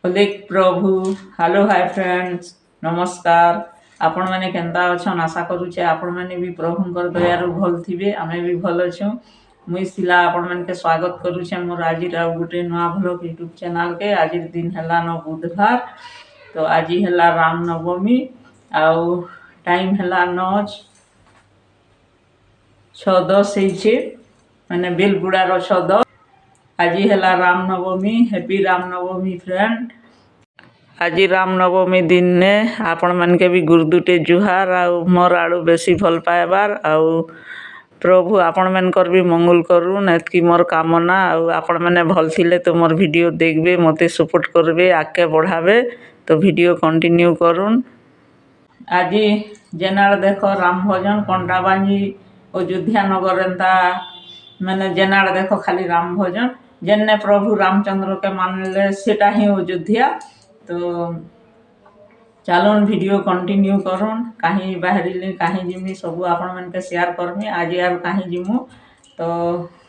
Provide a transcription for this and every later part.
बोले प्रभु hello hi friends नमस्कार। आपण मैंने केंता अच्छन आशा करुचे आपण मैंने भी प्रभुंकर दयारु भल थिबे आमे भी भल अछू। मुई सिला आपण मन के स्वागत करुचे मोर आज गोटे नुआ ब्लॉग यूट्यूब चैनल के। आज दिन हैला न बुधवार तो आज हैला राम नवमी आउ टाइम हैला 9:06 मैंने बेलबुड़ार 6:10। आज हैला राम नवमी हैप्पी राम नवमी फ्रेंड। आज राम नवमी दिन ने आपण मन के भी गुरुदुटे जुहार आउ मोर आड़ू बेसी भल पाएबार आउ प्रभु आपण मनकर भी मंगल करूँ एतकी मोर कामना। आउ आपण मैंने भल थिले तो मोर वीडियो देखबे मते सपोर्ट करबे आगे बढ़ाबे तो वीडियो कंटिन्यू करूँ। आज जेनाड़ देखो राम भजन कंडाबाजी अयोध्या नगर एंता मैंने जेनाड़ देखो खाली राम भजन जेने प्रभु रामचंद्र के मानले सेटा ही अयोध्या। तो चलन वीडियो कंटिन्यू करूँ कहीं बाहरी कहीं जिमी सब आपण मन के शेयर करमी। आज यार कहीं जिमु तो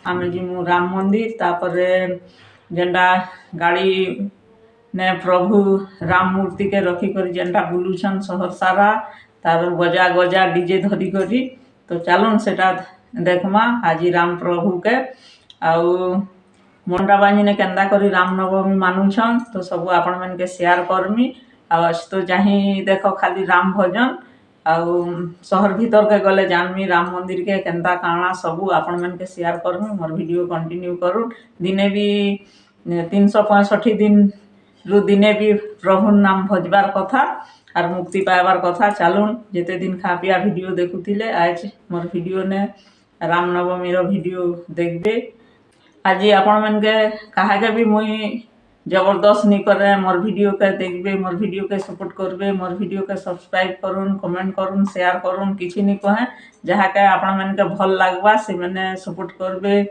आम जिमु राम मंदिर तापरे जेंडा गाड़ी ने प्रभु राम मूर्ति के रखिक जेनटा बुलूछन सहर सारा तार गजा गजा डीजे धरी करी तो चलन सेटा देखमा आज राम प्रभु के। आउ मंडाबाजी ने केंदा करी राम नवमी मानुछन तो सब आपण मन के शेयर करमी। आज तो जाही देखो खाली राम भजन आउ शहर भीतर के गले जानमी राम मंदिर के केंदा काना सब आपण मन के शेयर करमी। मोर वीडियो कंटिन्यू करूँ दिने भी 365 दिन रु दिने भी प्रभु नाम भजबार कथा और मुक्ति पाइबार कथा। चलून जेते दिन खा पिया वीडियो देखुथिले आज मोर वीडियो ने राम नवमी रो वीडियो देखबे। आज आपण मन के कहा के भी मुई जबरदस्त नहीं करे मोर वीडियो के देखबे मोर वीडियो के सपोर्ट करबे मोर वीडियो के सब्सक्राइब करूँ कमेंट करूँ शेयर करूँ किसी नहीं कहे जहाँ के आपण मन के भल लागबा से मैंने सपोर्ट करबे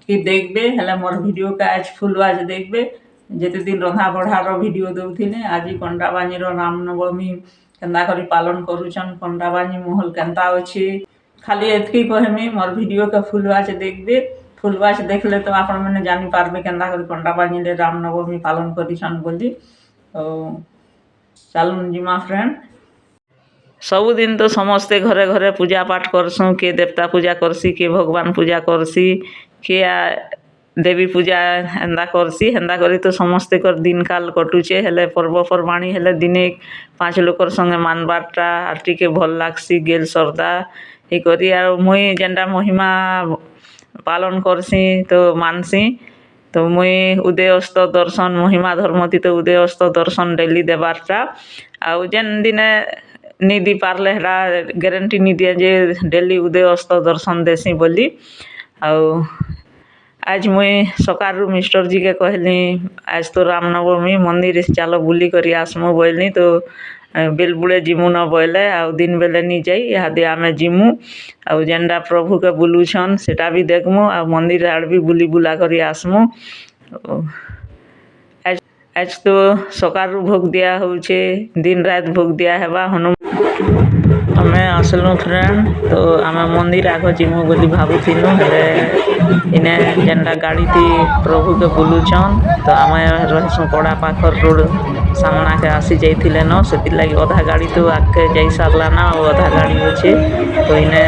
कि देखबे हेले मोर वीडियो के आज फुल आज देखबे। जेते दिन रंधा बढ़ार वीडियो देउथिले आज कंडाबाजी रो राम नवमी केंदा करी पालन करूछन कंडाबाजी महल केंता अछि खाली एतकी कहमी मोर वीडियो के फुल आज देखबे। फुल वाच देखले तो आपण मैंने जानी पारबे केंदा करी कंडाबाजी रे राम नवमी पालन करिछन बोली। चलून जिमा फ्रेंड सब दिन तो समस्ते घरे घरे पूजा पाठ करसुँ के देवता पूजा करसी के भगवान पूजा करसी के देवी पूजा हेन्दा करसी हेन्दा करी तो समस्ते कर दिन काल कटुचे हेले पर्वपर्वाणी हेले दिने 5 लोकर संगे मानबारटा आर टिके भल लागसी गेल सरदा हे करी आर मुई जेंडा महिमा पालन करसी तो मानसी तो मुई उदय अस्त दर्शन महिमा धर्मती तो उदय अस्त दर्शन डेली देबारटा आउ जेन दिने नी दी पारले हेला गारंटी नी दिए जे डेली उदय अस्त दर्शन देसी बोली। आउ आज मुई सकारू मिस्टर जी के कहली आज तो राम नवमी मंदिर चलो बुली करी आसमु बोलनी तो बेलबुड़े जिमु न बोले आउ दिन बेले नी जाई इहादे आमे जिमु आउ जेंडा प्रभु के बुलुछन सेटा भी देखमु आ मंदिर आड़ भी बुली बुला करी आसमु। आज तो सकारू भोग दिया होचे दिन रात भोग दिया हेबा हनु हमें आसलु फ्रेंड तो आमे मंदिर आग जिमु बोली भाबुथिनु हेले इने जेंडा गाड़ी थी प्रभु के बुलुछन तो आमे रहसु पड़ा पाखर रोड सामना के आसी जाइथिले न सेति लागि आधा गाड़ी तो आके जाई सारला ना आधा गाड़ी होचे तो इने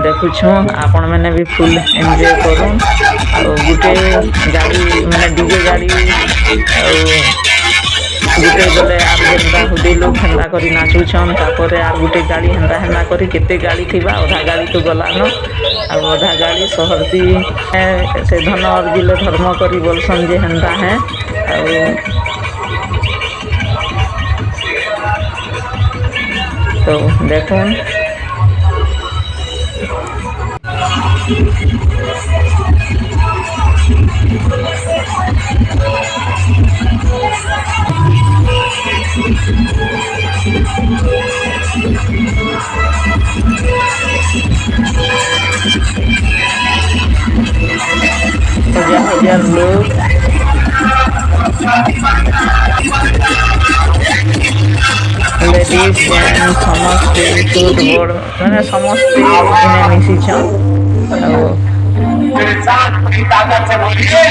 देखुछु आपण मैंने भी फुल एंजॉय करूँ। और गुटे गाड़ी मैंने डीजे गाड़ी गुटे गले आर जेनता हुदे लोग हेन्दा करी नाचुछन तापरे आर गुटे गाड़ी हेन्दा हेन्दा करी केते गाड़ी थिबा आधा गाड़ी तो गलान और आधा गाड़ी सहरती से धन अर्जिले धर्म करी बोलसन जे हेन्दा है। तो देखुन हजार लोग लेडीज जेंट्स समस्ते छोट बड़ मैंने समस्ते इने मिशिछन साथ ताकत से बोलिए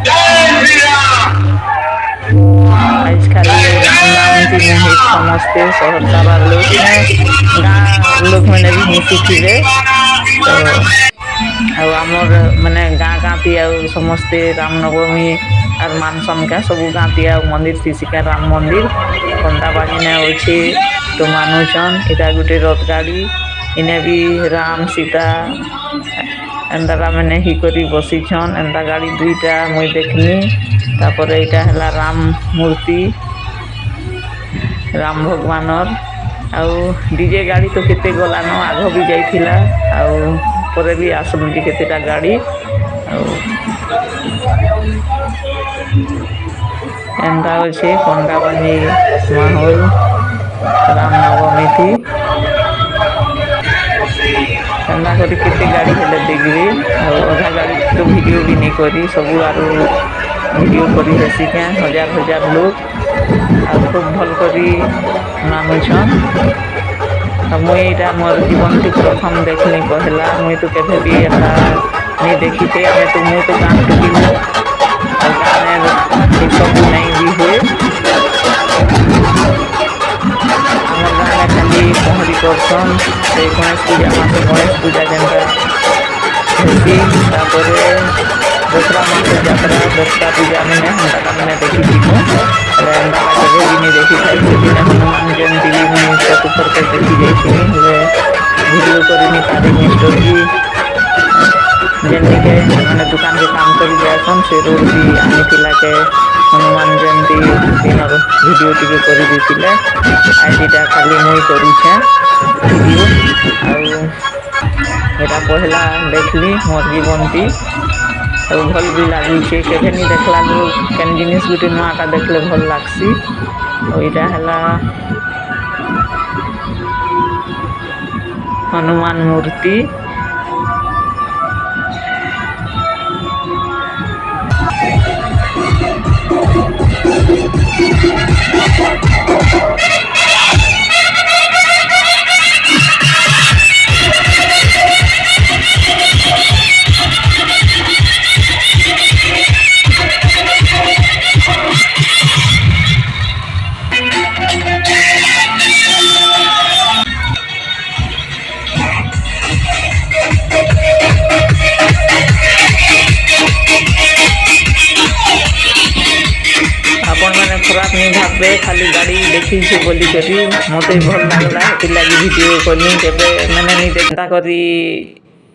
जय श्री राम। आजकल राम नाम ती मोहित समस्ते सहर सारा लोग ने गाँ लोक मैंने भी मिसी थे तो आमर माने गाँ गाँ ती समस्ते रामनवमी आर मानसन का सब गाँ ती मंदिर थी राम मंदिर कंटा बाजी ने अच्छे तो मानुछन इटा गोटे रथ गाड़ी इने भी राम सीता एंदा मैंने ही करी बसीछन एंदा गाड़ी दुईटा मुई देखनी तापर यहाँ है राम मूर्ति राम भगवानर आउ डीजे गाड़ी तो केते गलान आग भी जाइथिला आउ परे भी आसुची केतेटा गाड़ी एंदा अच्छे कंडाबानी माहौल रामनवमी थी एंदा करी केते गाड़ी हेले देखबे अधा गाड़ी तो वीडियो भी नहीं करी सब आरु वीडियो करी हेसी क्या हजार हजार लोग आ खूब भल करी मानुछन मुई यहाँ मोर जीवन थी प्रथम देखनी कहला मुई तो केवे भी एता नहीं देखी थे हमें तो मुई तो गाँव टुकी गाँव सब नहीं भी हुए आम गाँव में खाली पहरी करसन से गणेश पूजा मास गणेश पूजा जेनता हेसी दसरा मास यात्रा दसरा पूजा मैंने हंता मैंने देखी थी एंता केवे भी नहीं देखी थी से हनुमान जयंती भी मुझे छत ऊपर के देखी जाइए वीडियो करनी पारे मिस्टर जी जेनके मैंने दुकान के काम कर जासन से रोड भी आनी के हनुमान जयंती दिन वीडियो टी कर आज यहाँ खाली मुई करुचे वीडियो आटा पहला देखली मोर जीवनती भल भी लगुचे केवे नहीं देखला लोग केन जिनिस गोटे नुआटा देखले भल लगसी यहाँ है हनुमान मूर्ति खराब नहीं भावे खाली गाड़ी देखी बोली करी मत भल लगला लगी वीडियो करनी केवे मैंने नहीं देखता करी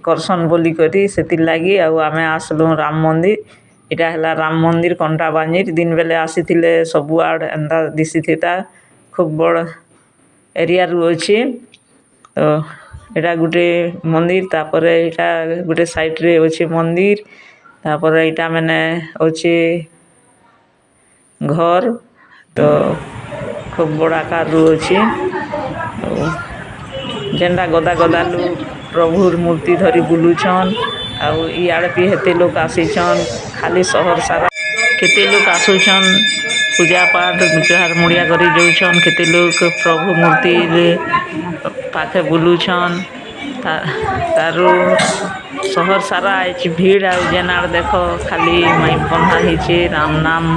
करसन बोली करी से लगी आम आसलु राम मंदिर यहाँ है राम मंदिर कंटा बांजीर दिन बेले आसी सब आड़ एंता दिशी था खूब बड़ एरिया रू अच्छे तो यहाँ गोटे मंदिर तापर यहाँ गोटे साइड रे अच्छे मंदिर तापर यहाँ मैंने अच्छे घर तो खूब बड़ा कार अच्छे जेनटा गदा गदा लोग प्रभुर मूर्ति धरी बुलुछन आड़े भी हेते लोग आसीछन खाली सहर सारा केते लोग आसुछन पूजा पाठ जुहार मुड़िया करी जाउछन केते लोग प्रभु मूर्ति पाखे बुलुछन तारू सहर सारा आई भीड़ जेनार देख खाली माइक बंधा होइछे राम नाम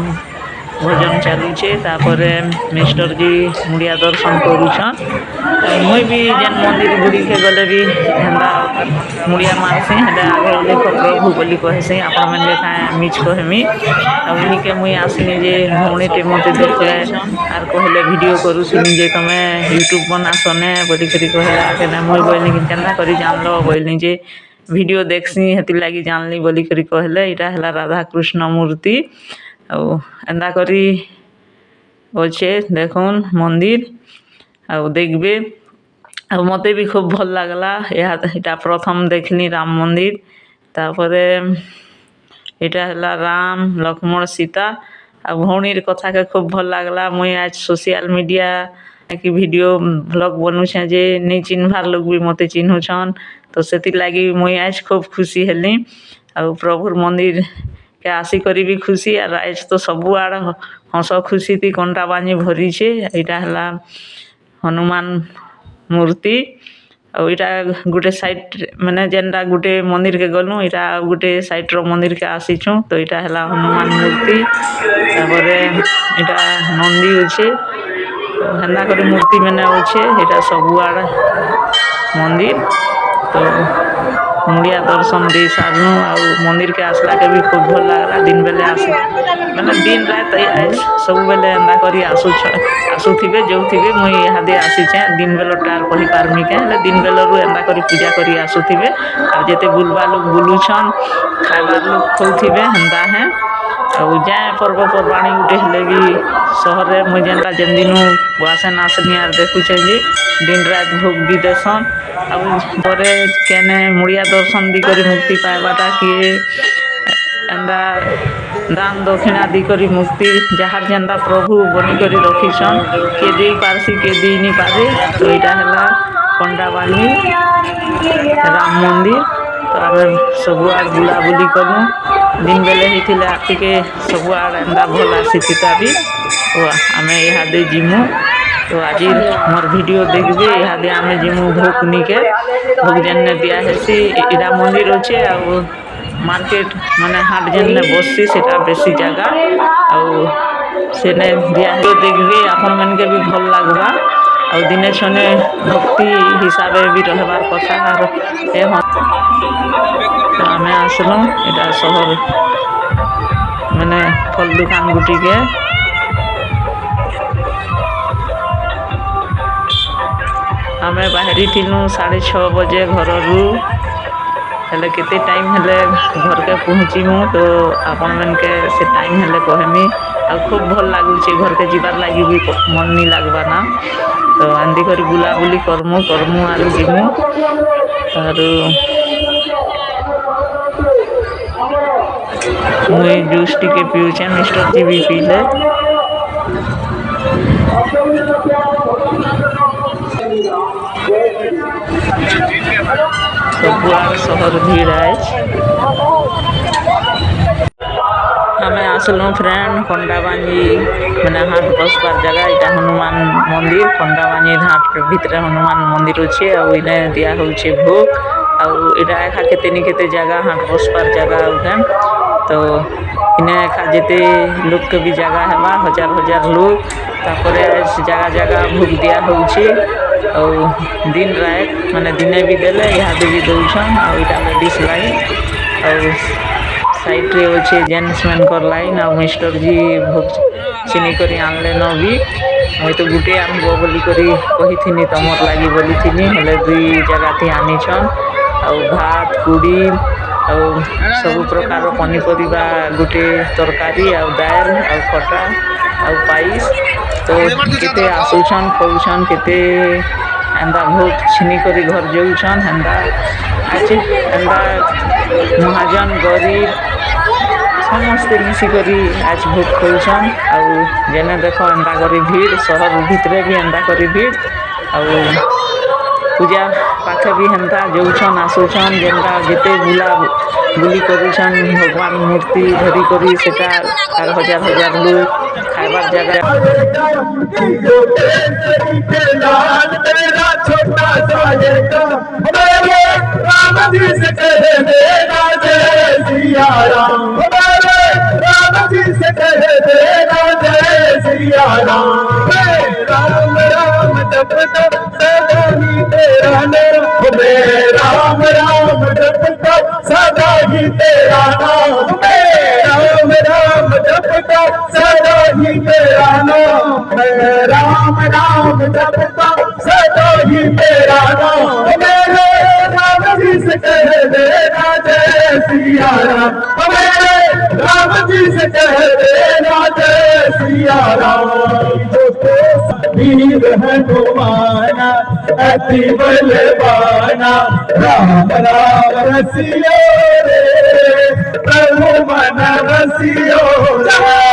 भजन चलुचे तापर मिस्टर जी मुड़िया दर्शन करुछन मुई भी जेन मंदिर गुड़ी के गले भी हेन्दा मुड़िया मारसी हेटा आगे देख प्रभु बोली कहसी आपण मैंने मिच कहमी वही के मुई आसनी जे भौणीटे मत देखे आर कहले वीडियो करुनी जे तुम यूट्यूब बनासने बोली कहला मुई बोलनी कि केन्ता करी जानलो बोलनी जे वीडियो देखसी हेती लगी जानली बोली कहले यहाँ है राधा कृष्ण मूर्ति एंदा करी अच्छे देखुन मंदिर देखबे मते भी खूब भल लगला यहाँ प्रथम देखनी राम मंदिर तापर यहाँ है राम लक्ष्मण सीता आ भौणीर कथा के खूब भल लगला मुई आज सोशल मीडिया कि वीडियो ब्लॉग बनूछे जे नहीं चिन्हवार लोग भी मते चिन्हुछन तो से लगी मुई आज खूब खुशी हेली आ प्रभुर मंदिर के आसी करी भी खुशी और आज तो सबू आड़ हस खुशी थी कंटा बांजी भरी छे यहाँ है हनुमान मूर्ति इटा गोटे साइड माने जेनटा गोटे मंदिर के गलु इटा गोटे साइड रो मंदिर के आसीछु तो इटा हला हनुमान मूर्ति तापरे इटा नंदी होचे हेन्दा करे मूर्ति मैंने अच्छे इटा सबुआड़ मंदिर तो मुड़िया दर्शन दे सारनु आ मंदिर के आसला के भी खूब भल लागला दिन बेले आसी मैंने दिन रात सब बेले एंदा करी आसुथिबे जो थिबे मुई इहादे आसीचे दिन बेलटार कहि पारमी के दिन बेलरु एंदा करी पूजा करी आसुथिबे आ जेते बुलबा लोग बुलुछन खाइबार लोग खौथिबे हेन्दा है ଆଉ ଯାଏ ପର୍ବପର୍ବାଣି ଗୁଟେ ହେଲେ ବି ସହରରେ ମୁଇଁ ଯେନ୍ଟା ଯେନ୍ ଦିନୁ ବାସେ ନାସନି ଆର୍ ଦେଖୁଛେ ଯେ ଦିନ ରାତ ଭୋଗ ବି ଦେସନ୍ ଆଉ ପରେ କେନେ ମୁଡ଼ିଆ ଦର୍ଶନ ବି କରି ମୁକ୍ତି ପାଇବାଟା କିଏ ଏନ୍ତା ଦାନ ଦକ୍ଷିଣା ଦେଇକରି ମୁକ୍ତି ଯାହାର ଯେନ୍ତା ପ୍ରଭୁ ବନିକରି ରଖିଛନ୍ କିଏ ଦେଇ ପାରସି କିଏ ଦେଇ ନି ପାରେ ତ ଏଇଟା ହେଲା ପଣ୍ଡାବାନି ରାମ ମନ୍ଦିର ତ ଆମେ ସବୁଆଡ଼େ ବୁଲାବୁଲି କଲୁ दिन बेले ही आके सबुआड़ एंदा भल आसीता भी तो आम इहादे जिमु तो आज मोर वीडियो देखबे इहादे आम जिमु भोग निके भोग जेने दियाहेसी इरा मंदिर अच्छे आ मार्केट माने हाट जेने बससी सेटा बेसी जगह आने दिया देखबे आपण मन के भी भल लगवा आ दिने छने भक्ति हिसाब भी रहबार कथा आर ए तो आम आसलु इटा सहर माने फल दुकान गुटी के आम बाहरी थिलु 6:30 बजे घर रू हेले केते टाइम हेले घर के पहुँचीमु तो आपण मन के से टाइम हेले कहमी आ खूब भल लगुचे घर के जीवार लगी भी मन नहीं लगवा ना तो एंदी करी बुलाबुली करमु आलू जीमु आरु मुई जूस टिके पीऊचे मिस्टर जी भी पीले सबुआड़ शहर भीड़ आए हमें आसलु फ्रेंड खंडाबानी मैंने हाट बसबार जगह इटा हनुमान मंदिर खंडाबानी हाट भितर हनुमान मंदिर अच्छे आने दिया होचे भोग आटा एखा केते जगह हाट बसबार जगह उठेन तो इने एखा जेते लोग के भी जगह है हजार हजार लोग तापरे जगह जगह भोग दिया होचे दिन रात माने दिने भी देले इहादे भी दौछन आटा लेडीज लाइन साइड रे अच्छे जेंट्स मैन कर लाइन आ मिस्टर जी भोग चिनी करी आनले न भी मुई तो गुटे आनबो बोली करी कही तमर लगी बोली थी हेले दुई जगह थी आनीछन भात कुड़ी सब प्रकार पनीपरिया गोटे तरकारी दाल खटा पाइस तो केते आसुछन खाऊछन केते एंदा भोग छिनी करी घर जाऊछन हेंदा अच्छे एंदा महाजन गरीब समस्ते मिसिकरी आज भोग खाऊछन जेने देख एंदा करी भीड़ शहर भितरे भी एंदा करी भीड़ पूजा पाखे भी हेन्ता जाऊछन आसुछन जेनता जेते बुला बुली करूछन भगवान मूर्ति धरी करी सेटा आर हजार हजार लोग खाइबार जगह राम राम जपता सदा ही तेरा नाम राम राम जपता सदा ही तेरा नाम राम राम जपता सदा ही तेरा नाम मेरे राम जी से कह देना जय सिया राम मेरे राम जी से कह देना जय सिया राम वीर हनुमाना अति बलवाना राम राम रसियो रे प्रभु मन रसियो राम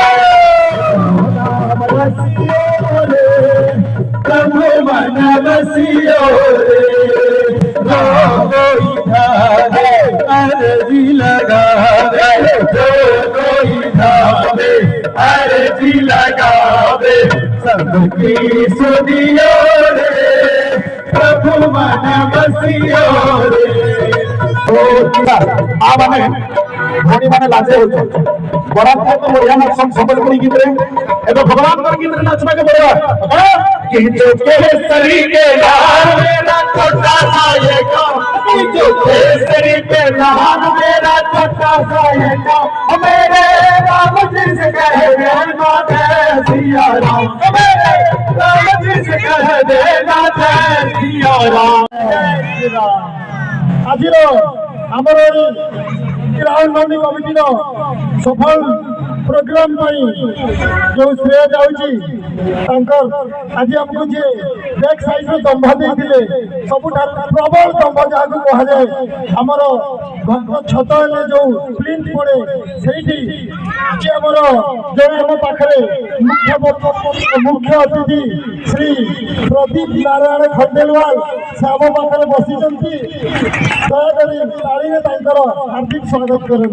रसियो रे प्रभु मन रसियो रे कोई धावे अर्जी लगावे कोई धावे अर्जी लगावे सबकी सुनियो रे प्रभु मन बसियो रे माने भौणी माने लाजे हो बरात तो बढ़िया नाच संबलपुरी गीत रे एबे भगवान कर गीत नाचबा के बढ़िया कि जो केसरी के लाल मेरा छोटा सा ये गाँव कि जो केसरी के लाल मेरा छोटा सा ये गाँव मेरे राम जी से कह देना जय सिया राम मेरे राम जी से कह देना जय सिया राम जय श्री राम आज आमर राहुल गांधी कमिटी सफल प्रोग्राम जो श्रेय जाऊँगी आज आमको जी बैक साइड में दंभ देते सब प्रबल दंभ जहाँ को कहुए आमर छत जो प्लिंथ पड़े से आमर जो आम पाखे मुख्य अतिथि श्री प्रदीप नारायण खंडेलवाल से आम पाखे बसी दयाकर हार्दिक स्वागत करूँ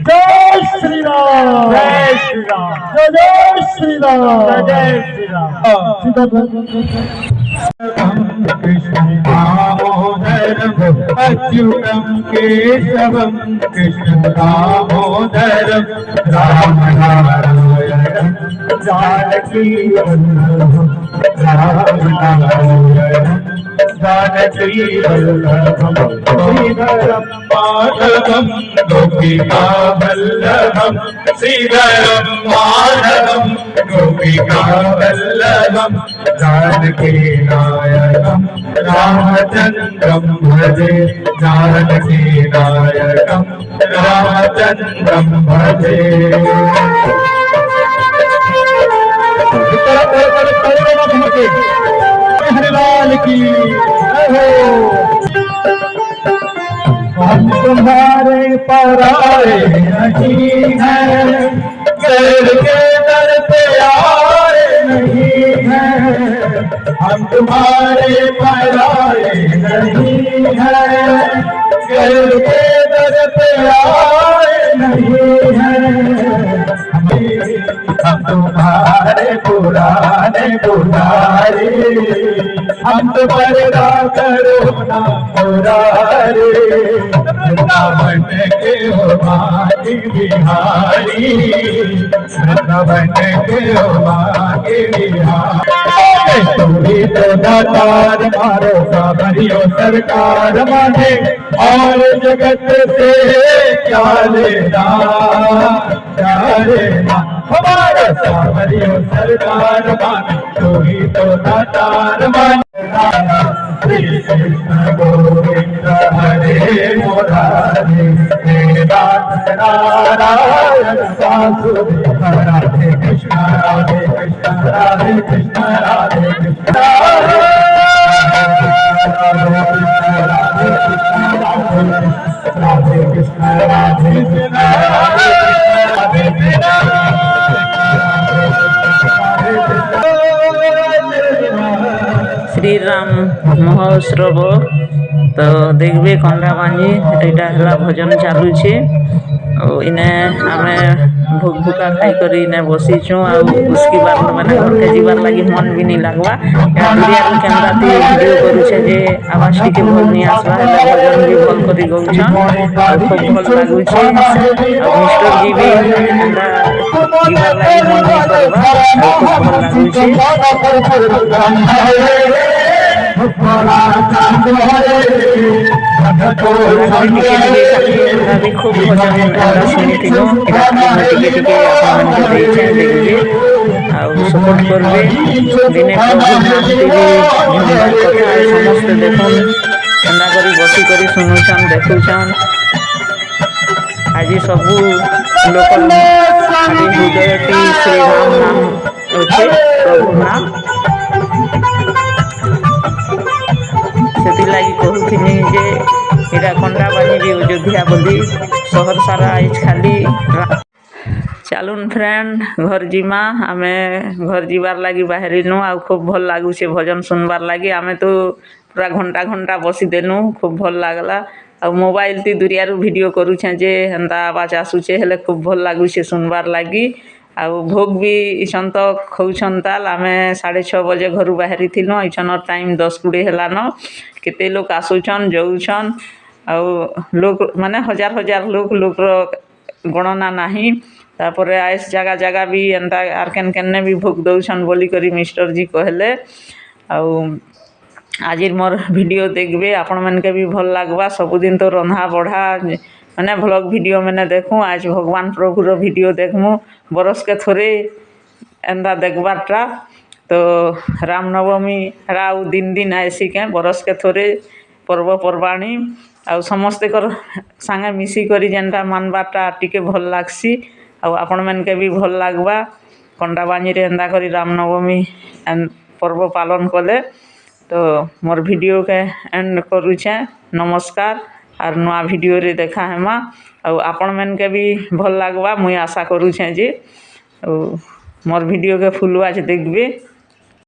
जय श्री राम जय श्री राम जय श्री राम जय श्री राम कृष्ण दामोदरम अच्युतम केशवम कृष्ण दामोदरम राम नारायण जानकी वल्लभम राम नारायण जानकी वल्लभम श्रीधरम माधवम गोपिका वल्लभम श्रीधरम माधवम गोपिका वल्लभम जानकी नायकम रामचंद्रम भजे जानकी नायकम रामचंद्रम भजे हरिलाल की हम तुम्हारे पराए नहीं है दिल के दर पे आए नहीं है हम तुम्हारे पराए नहीं है दिल के दर पे आए नहीं है हम तुम्हारे पुराने पुरारे हम तो पर्दा करो ना पुरारे वृंदावन के हो माटी बिहारी वृंदावन के हो माटी बिहारी तुम्ही तो दातार मारो साबरियो सरकार माने और जगत से क्या लेना हमारा साबरियो सरकार माने तुम्ही तो दातार माने श्री कृष्ण गोविंद हरे मुरारी वेदांत नारायण वासुदेव राधे कृष्ण राधे कृष्ण राधे कृष्ण राधे कृष्ण राधे कृष्ण राधे कृष्ण राधे श्री राम महोत्सव तो देखबे कंडा बांजी एटा हला भजन चालुछे इने आमे भूख भूखा खाई करी इने बसीचु आ उसकी बात माने घर के जीवन लगी मन भी नहीं लागवा या दुनिया के कैमरा ती वीडियो करूछे जे आवाज टिके भल नहीं आसवा है भजन भी भल करी गउछन खूब भल लागुछे मिस्टर जी भी हमरा जीवन लगी मन नहीं करबा खूब भल लागुछे खूब भजन शुणी सपोर्ट करबे दिने समस्त देखुन एंदा करी बसी करी शुणुछन देखुछन आज सबू लोक हृदय श्री राम नाम अच्छे प्रभु नाम से लगी कहूनी जे इटा कंडा बाजी भी अयोध्या बोली सहर सारा आज खाली चलुन फ्रेंड घर जीमा आमे घर जीवार लगी बाहरिनु आ खूब भल लगुचे भजन सुनबार लगी आमे तो पूरा घंटा घंटा बसी देनु खूब भल लगला आ मोबाइल ती दुरिया वीडियो करूछे जे हेन्ता आवाज आसुचे हेले खूब भल लगुचे सुनबार लगी ଆଉ ଭୋଗ ବି ଇଛନ୍ ତ ଖଉଛନ୍ ତାଲ୍ ଆମେ 6:30 ବଜେ ଘରୁ ବାହାରିଥିଲୁ ଇଛନର ଟାଇମ୍ 10:20 ହେଲାନ କେତେ ଲୋକ ଆସୁଛନ୍ ଯାଉଛନ୍ ଆଉ ଲୋକ ମାନେ ହଜାର ହଜାର ଲୋକର ଗଣନା ନାହିଁ ତାପରେ ଆଇସ୍ ଜାଗା ଜାଗା ବି ଏନ୍ତା ଆର୍ କେନେ ବି ଭୋଗ ଦଉଛନ୍ ବୋଲିକରି ମିଷ୍ଟର ଜି କହିଲେ ଆଉ ଆଜିର ମୋର ଭିଡ଼ିଓ ଦେଖିବେ ଆପଣମାନକେ ବି ଭଲ ଲାଗବା ସବୁଦିନ ତ ରନ୍ଧା ବଢ଼ା ମାନେ ଭ୍ଲଗ ଭିଡ଼ିଓ ମାନେ ଦେଖୁଁ ଆଜ ଭଗବାନ ପ୍ରଭୁର ଭିଡ଼ିଓ ଦେଖମୁ ବରଷକେ ଥରେ ଏନ୍ତା ଦେଖବାରଟା ତ ରାମନବମୀ ହେରା ଆଉ ଦିନ ଆଇସି କେଁ ବରଷକେ ଥରେ ପର୍ବପର୍ବାଣୀ ଆଉ ସମସ୍ତଙ୍କର ସାଙ୍ଗେ ମିଶିକରି ଯେନ୍ଟା ମାନବାରଟା ଟିକେ ଭଲ ଲାଗ୍ସି ଆଉ ଆପଣମାନକେ ବି ଭଲ ଲାଗବା କଣ୍ଟାବାଞ୍ଜିରେ ଏନ୍ତା କରି ରାମନବମୀ ପର୍ବ ପାଳନ କଲେ ତ ମୋର ଭିଡ଼ିଓକେ ଏଣ୍ଡ କରୁଛେଁ ନମସ୍କାର ଆର୍ ନୂଆ ଭିଡ଼ିଓରେ ଦେଖା ହେମା ଆଉ ଆପଣମାନକେ ବି ଭଲ ଲାଗବା ମୁଇଁ ଆଶା କରୁଛେଁ ଯେ ଆଉ ମୋର ଭିଡ଼ିଓକେ ଫୁଲ୍ ୱାଚ୍ ଦେଖିବେ